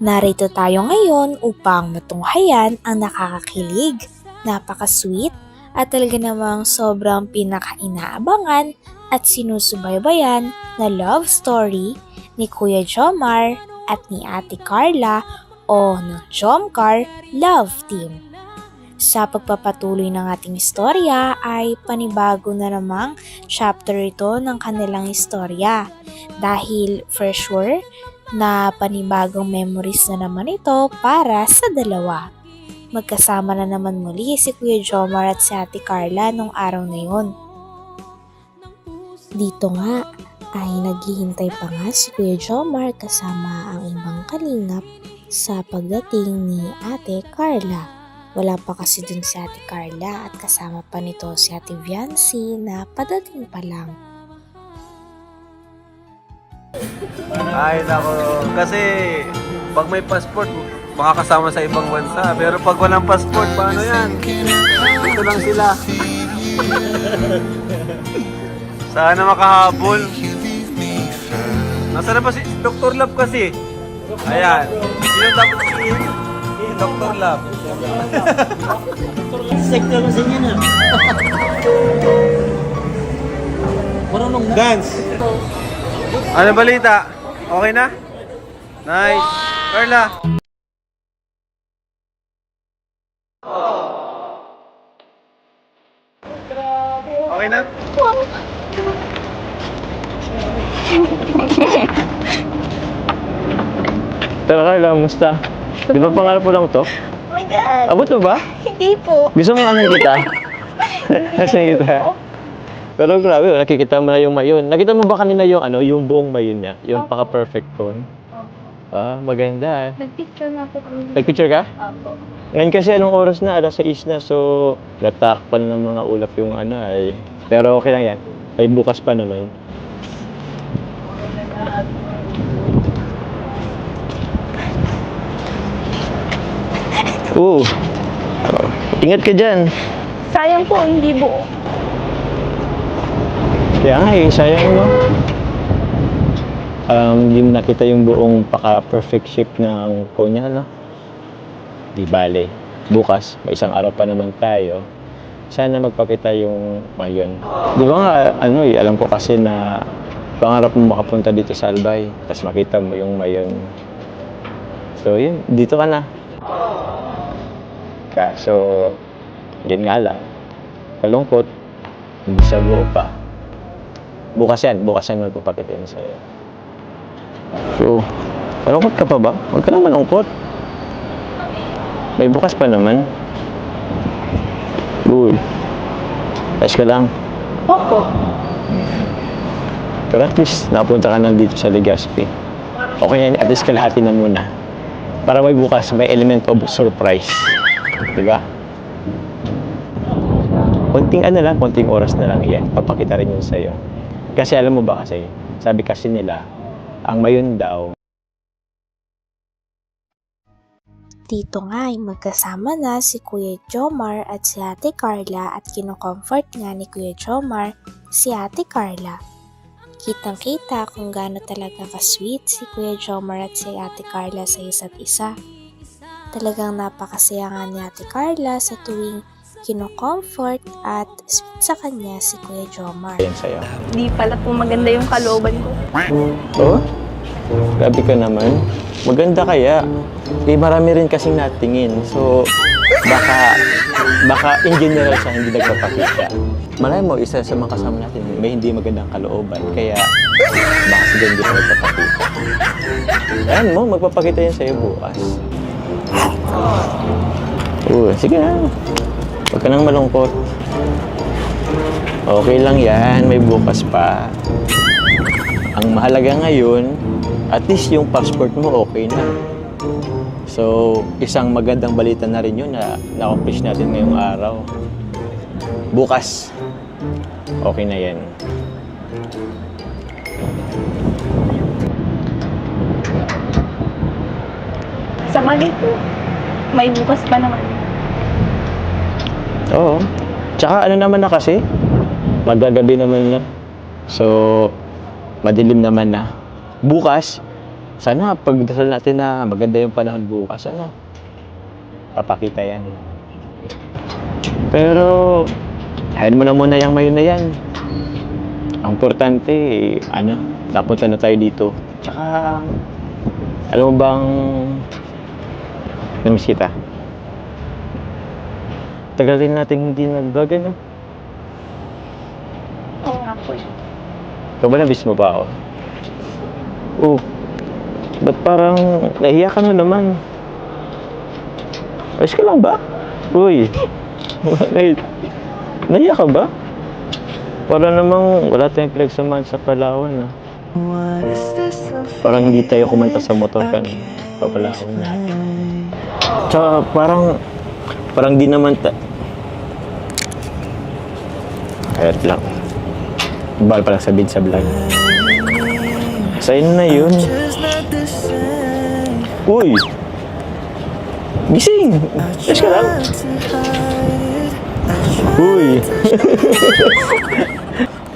Narito tayo ngayon upang matunghayan ang nakakakilig, napaka-sweet at talaga namang sobrang pinaka-inaabangan at sinusubaybayan na love story ni Kuya Jomar at ni Ate Carla o ng Jomcar Love Team. Sa pagpapatuloy ng ating istorya ay panibago na namang chapter ito ng kanilang istorya dahil for sure na panibagong memories na naman ito para sa dalawa. Magkasama na naman muli si Kuya Jomar at si Ate Carla nung araw na yun. Dito nga ay naghihintay pa nga si Kuya Jomar kasama ang ibang kalingap sa pagdating ni Ate Carla. Wala pa kasi dun si Ate Carla at kasama pa nito si Ate Viancy na padating pa lang. Ay, nako. Kasi pag may passport, makakasama sa ibang bansa. Pero pag walang passport, paano yan? Dito lang sila. Sana makahabol. Nasaan na ba si Dr. Love kasi? Ayan. Sino dapat si Dr. Love? Sektor kasi niya na. Marunong na. Dance. Ano balita? Okay na? Nice. Carla. Okay na? Tara Carla, musta? Di ba pangarap mo lang to? Oh my God! Abot mo ba? Hindi po. Gusto mo amin kita? Asan kita? Pero grabe, nakikita mo na yung mayon. Nakita mo ba kanina yung yung buong mayon niya? Yung paka-perfect tone? Ah, maganda. Nag-picture na po kami. Nag-picture ka? Opo. Ngayon kasi anong oras na? Alas 6 na. So, natakpan ng mga ulap yung ay. Pero okay lang yan. Ay bukas pa naman. Oo. Ingat ka dyan. Sayang po, hindi buo. Kaya nga sayang mo. Hindi mo nakita yung buong paka-perfect shape ng phone niya, no? Di bale. Bukas, may isang araw pa naman tayo. Sana magpakita yung mayon. Di ba nga, alam ko kasi na pangarap mo makapunta dito sa Albay. Tapos makita mo yung mayon. So, yun. Dito ka na. Kaso, yun nga lang. Kalungkot. Hindi sa buo pa. Bukas yan magpapakita yun sa'yo. So, malungkot ka pa ba? Huwag ka lang malungkot. May bukas pa naman. Good. Ayos ka lang. Opo. Pero at least, napunta ka na dito sa Legazpi. Okay yan, at least kalahati na muna. Para may bukas, may element of surprise. Diba? Konting oras na lang yan. Papakita rin yun sa'yo. Kasi alam mo ba kasi, sabi kasi nila, ang mayon daw. Dito nga ay magkasama na si Kuya Jomar at si Ate Carla at kinocomfort nga ni Kuya Jomar si Ate Carla. Kitang-kita kung gaano talaga ka-sweet si Kuya Jomar at si Ate Carla sa isa't isa. Talagang napakasaya nga ni Ate Carla sa tuwing kinocomfort at sweet sa kanya si Kuya Jomar. Yan sa'yo. Hindi pala po maganda yung kalooban ko. Oh? Grabe ka naman. Maganda kaya. Marami rin kasing natingin. So, baka in general siya hindi nagpapakita. Malay mo, isa sa mga kasama natin may hindi magandang kalooban. Kaya, baka sila hindi nagpapakita. Ayan mo, magpapakita yan sa'yo bukas. Sige na. Huwag ka nang malungkot. Okay lang yan, may bukas pa. Ang mahalaga ngayon, at least yung passport mo okay na. So, isang magandang balita na rin yun na na-accomplish natin ngayong araw. Bukas, okay na yan. Sa mali po, may bukas pa naman. Oo. Tsaka naman na kasi, magagabi naman na. So, madilim naman na. Bukas, Sana pagdasal natin na maganda yung panahon bukas, ano? Papakita yan. Pero, hayaan mo na muna yung mayon na yan. Ang importante, ano, napunta na tayo dito. Tsaka, alam mo bang, namiss kita. Tagal din natin hindi nag-vlog, ano? Oo nga po eh. Ikaw ba namiss mo ba ako? Oh, ba't parang nahiya ka na naman? Ayos ka lang ba? Uy, bakit? Nahiya ka ba? Para namang wala tayong pinagsamahan sa Palawan, ah. Parang hindi tayo kumanta sa motor kan Papalawan na. Tsaka parang di naman ayot lang. Bawal pala sabihin sa vlog. Sa'yo na yun. Uy! Gising! Yes ka lang! Uy!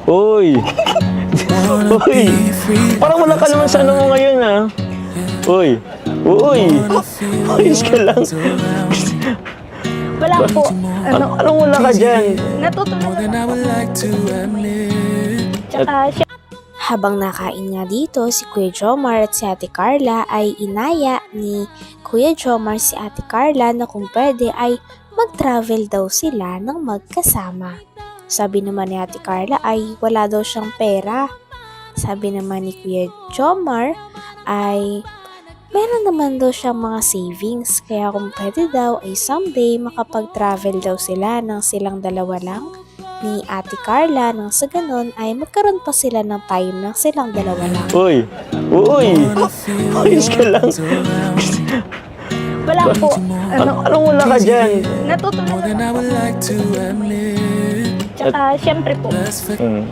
Uy! Uy! Parang wala ka naman sa ano mo ngayon, ah. Uy! Uy! Ayos ka lang! Wala po. Anong wala ka dyan? Natutulog ako. Tsaka, Habang nakain nga dito, si Kuya Jomar at si Ate Carla ay inaya ni Kuya Jomar si Ate Carla na kung pwede ay mag-travel daw sila ng magkasama. Sabi naman ni Ate Carla ay wala daw siyang pera. Sabi naman ni Kuya Jomar ay meron naman daw siyang mga savings, kaya kung pwede daw ay someday makapag-travel daw sila ng silang dalawa lang ni Ate Carla, nang sa ganun ay magkaroon pa sila ng time ng silang dalawa lang. Uy! Uy! Ayos ka lang! wala po. Anong wala ka dyan? Natutulog ako. Tsaka, syempre po,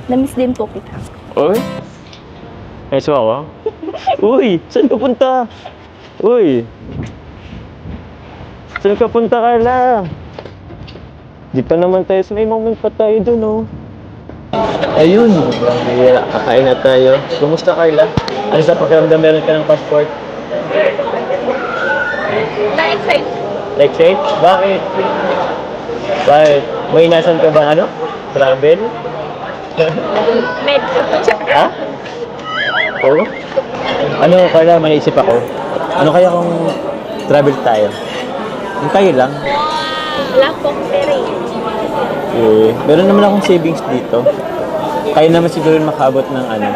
namiss din po kita. Uy? Ayos mo ako? Uy! Saan ka punta? Uy! Saan ka punta, Carla? Di pa naman tayo. May moment pa tayo dun, oh. Ayun! Kakain na tayo. Kumusta, Carla? Ano sa pakiramdam meron ka ng passport? Na-excite. Excited? Bakit? Bakit? May nasan ka ba, ano? Travel? Medyo. Ha? Oo? Ano, Carla, may naisip ako. Ano kaya kung travel tayo? Yung tayo lang? Wala po akong pera eh. Meron naman akong savings dito. Kaya naman siguro makabot ng ano.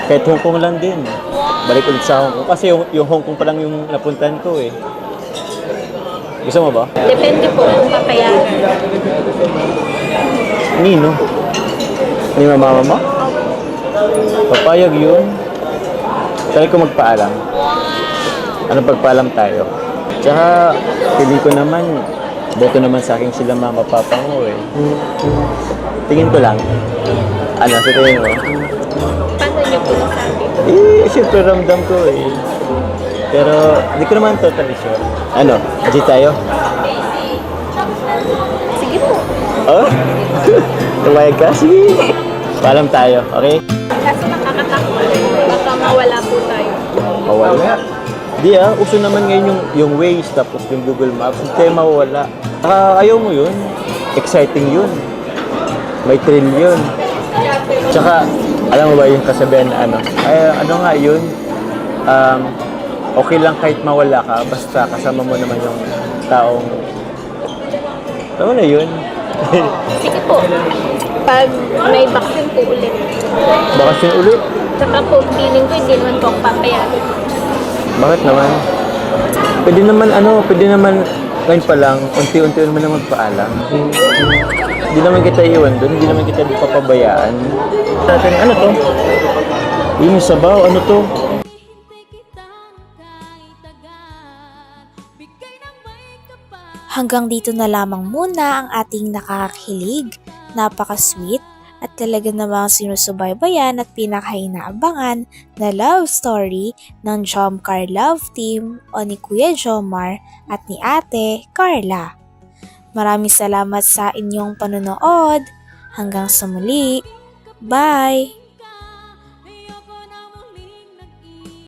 Kahit Hong Kong lang din. Balik ulit sa Hong Kong. Kasi yung Hong Kong pa lang yung napuntahan ko eh. Gusto mo ba? Depende po kung papayagan. Nino? Ni mama mo? Papayag yun. Try ko magpaalam. Ano pagpaalam tayo? Tsaka, feeling ko naman, boto naman sa akin sila mama papa mo eh. Tingin ko lang. Ano, sa tingin mo? Paano niyo po nasabi? Siyempre ramdam ko eh. Pero, di ko naman totally sure. Ano, G tayo? Sige po. Oh? Tumayag ka? Sige. Paalam tayo, okay? Kaso nakakatakot. Baka mawala po tayo. Mawala. Di uso naman ngayon yung Waze tapos yung Google Maps. Hindi tayo mawala. Ayaw mo yun. Exciting yun. May thrill yun. Tsaka, alam mo ba yung kasabihan na ano? Ano nga yun? Okay lang kahit mawala ka, basta kasama mo naman yung taong... Tama na yun. Sige po. Pag may vaccine po ulit. Bakasyon ulit? Tsaka po, feeling ko hindi naman po ako papayagan. Bakit naman? Pwede naman ngayon pa lang, unti-unti naman na magpaalam. Hindi naman kita iwan doon, hindi naman kita papabayaan. Ano to? Yung sabaw, ano to? Hanggang dito na lamang muna ang ating nakakakilig, napaka-sweet at talaga namang sinusubaybayan at pinakainaabangan na love story ng Jomcar Love Team o ni Kuya Jomar at ni Ate Carla. Maraming salamat sa inyong panonood. Hanggang sa muli. Bye!